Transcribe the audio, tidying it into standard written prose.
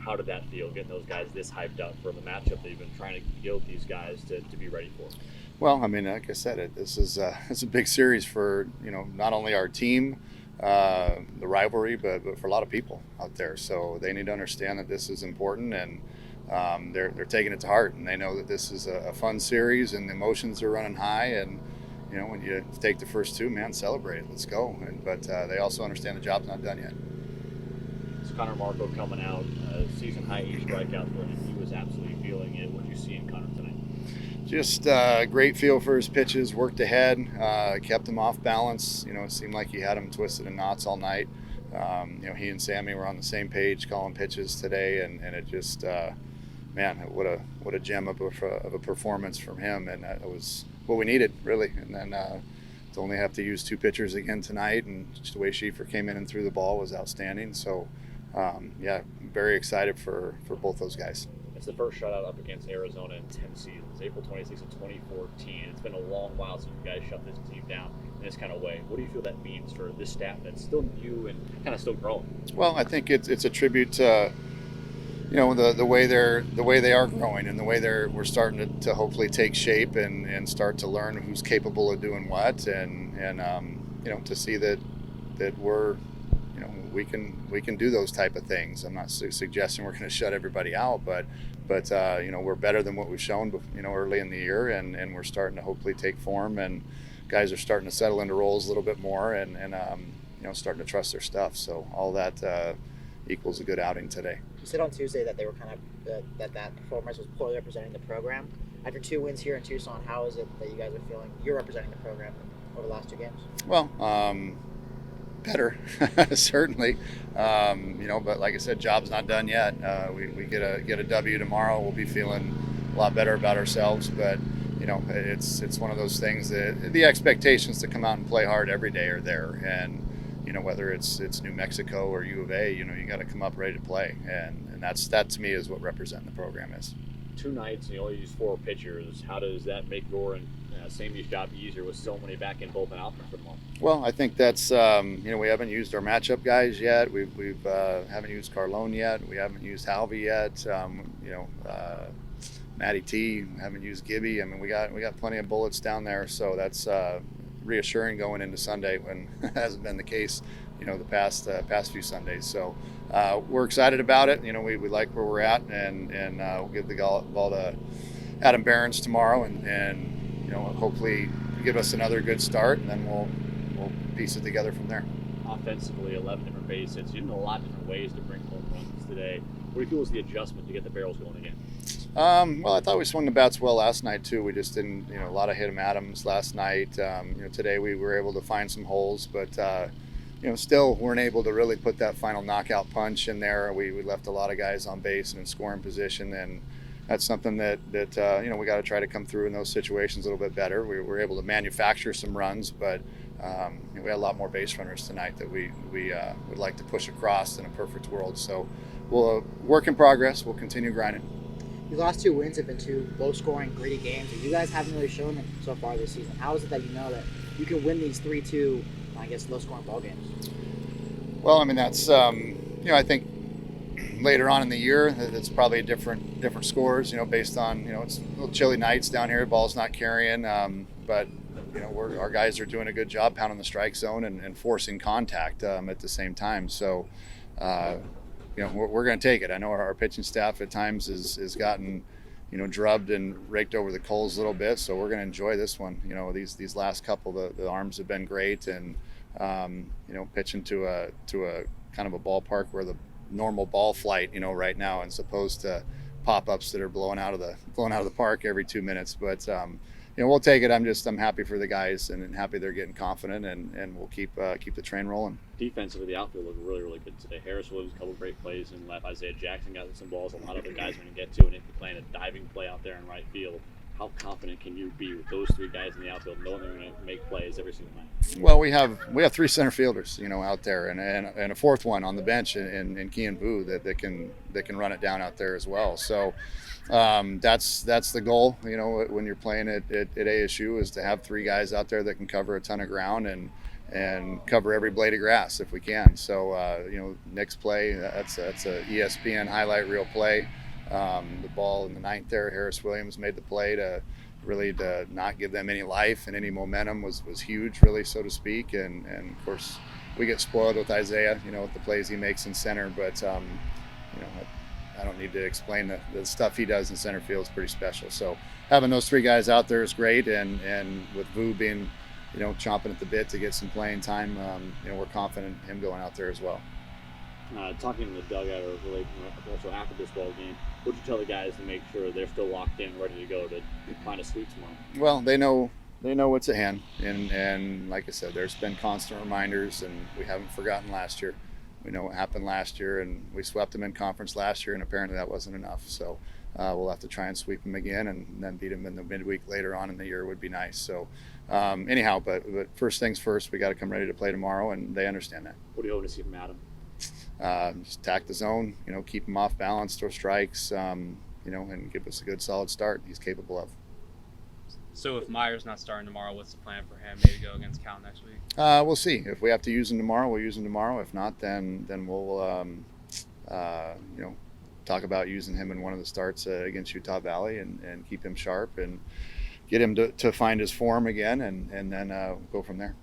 How did that feel, getting those guys this hyped up for the matchup that you've been trying to guild these guys to be ready for? Well, I mean, like I said, this is it's a big series for not only our team, the rivalry, but for a lot of people out there. So they need to understand that this is important, and they're taking it to heart, and they know that this is a fun series, and the emotions are running high. And when you take the first two, man, celebrate it. Let's go. But they also understand the job's not done yet. It's Connor Marco coming out, season high 8 strikeouts for him. He was absolutely feeling it. What did you see in Connor tonight? Just great feel for his pitches, worked ahead, kept him off balance. It seemed like he had him twisted in knots all night. He and Sammy were on the same page calling pitches today, and it just, man, what a gem of a performance from him, and it was what we needed, really. And then to only have to use 2 pitchers again tonight, and just the way Schieffer came in and threw the ball was outstanding. So, yeah, very excited for both those guys. It's the first shutout up against Arizona in 10 seasons, April 26th of 2014. It's been a long while since you guys shut this team down in this kind of way. What do you feel that means for this staff that's still new and kind of still growing? Well, I think it's a tribute to the way they are growing, and the way we're starting to hopefully take shape and start to learn who's capable of doing what, and to see that we're we can do those type of things. I'm not suggesting we're going to shut everybody out, but we're better than what we've shown early in the year, and we're starting to hopefully take form, and guys are starting to settle into roles a little bit more, and starting to trust their stuff. So all that equals a good outing today. You said on Tuesday that they were kind of that performance was poorly representing the program. After 2 wins here in Tucson, how is it that you guys are feeling you're representing the program over the last 2 games? Well, better, certainly. But like I said, job's not done yet. We get a W tomorrow. We'll be feeling a lot better about ourselves. But it's one of those things that the expectations to come out and play hard every day are there. And whether it's New Mexico or U of A, you got to come up ready to play. And that to me is what representing the program is. 2 nights, and you only use 4 pitchers. How does that make your Sammy's job easier with so many back in bullpen outfits for the moment? Well, I think that's we haven't used our matchup guys yet. We've haven't used Carlone yet. We haven't used Halvey yet. Matty T, haven't used Gibby. I mean, we got plenty of bullets down there, so that's reassuring going into Sunday when it hasn't been the case, the past few Sundays. So we're excited about it. We like where we're at, and we'll give the ball to Adam Behrens tomorrow, and hopefully give us another good start, and then we'll piece it together from there. Offensively, 11 different base hits. You did a lot of different ways to bring home runs today. What do you feel was the adjustment to get the barrels going again? Well, I thought we swung the bats well last night too. We just didn't, a lot of hit 'em Adams last night. Today we were able to find some holes, but still weren't able to really put that final knockout punch in there. We left a lot of guys on base and in scoring position, and that's something that we got to try to come through in those situations a little bit better. We were able to manufacture some runs, but we had a lot more base runners tonight that we would like to push across in a perfect world. So we'll work in progress. We'll continue grinding. Your last 2 wins have been 2 low-scoring, gritty games. You guys haven't really shown it so far this season. How is it that you know that you can win these 3-2, low-scoring ball games? Well, I mean, that's I think later on in the year, it's probably different scores. Based on it's a little chilly nights down here. Ball's not carrying, but our guys are doing a good job pounding the strike zone and forcing contact at the same time. So. We're going to take it. I know our pitching staff at times has gotten, drubbed and raked over the coals a little bit. So we're going to enjoy this one. These last couple, the arms have been great, and pitching to a kind of a ballpark where the normal ball flight, right now, as opposed to pop-ups that are blowing out of the park every 2 minutes. But we'll take it. I'm happy for the guys and happy they're getting confident, and we'll keep the train rolling. Defensively, the outfield looked really, really good today. Harris Williams, a couple of great plays in left. Isaiah Jackson got some balls a lot of the guys are going to get to, and if you're playing a diving play out there in right field, how confident can you be with those 3 guys in the outfield, knowing they're going to make plays every single night? Well, we have 3 center fielders, out there, and a 4th one on the bench in Kian Vu that can run it down out there as well. So that's the goal. When you're playing at ASU, is to have 3 guys out there that can cover a ton of ground, and and cover every blade of grass if we can. So Nick's play, that's a ESPN highlight reel play. The ball in the ninth there, Harris Williams made the play to not give them any life and any momentum was huge, really, so to speak. And of course, we get spoiled with Isaiah, with the plays he makes in center. But I don't need to explain the stuff he does in center field is pretty special. So having those three guys out there is great, and with Vu being chomping at the bit to get some playing time, we're confident in him going out there as well. Talking in the dugout or really also after this ball game, what would you tell the guys to make sure they're still locked in, ready to go to find a sweep tomorrow? Well, they know what's at hand, and like I said, there's been constant reminders, and we haven't forgotten last year. We know what happened last year, and we swept them in conference last year, and apparently that wasn't enough. So we'll have to try and sweep them again, and then beat them in the midweek later on in the year would be nice. So anyhow, but first things first, we got to come ready to play tomorrow, and they understand that. What do you hope to see from Adam? Just attack the zone, keep him off balance, throw strikes, and give us a good solid start. He's capable of. So if Meyer's not starting tomorrow, what's the plan for him? Maybe go against Cal next week? We'll see. If we have to use him tomorrow, we'll use him tomorrow. If not, then we'll talk about using him in one of the starts against Utah Valley and keep him sharp and get him to find his form again, and then go from there.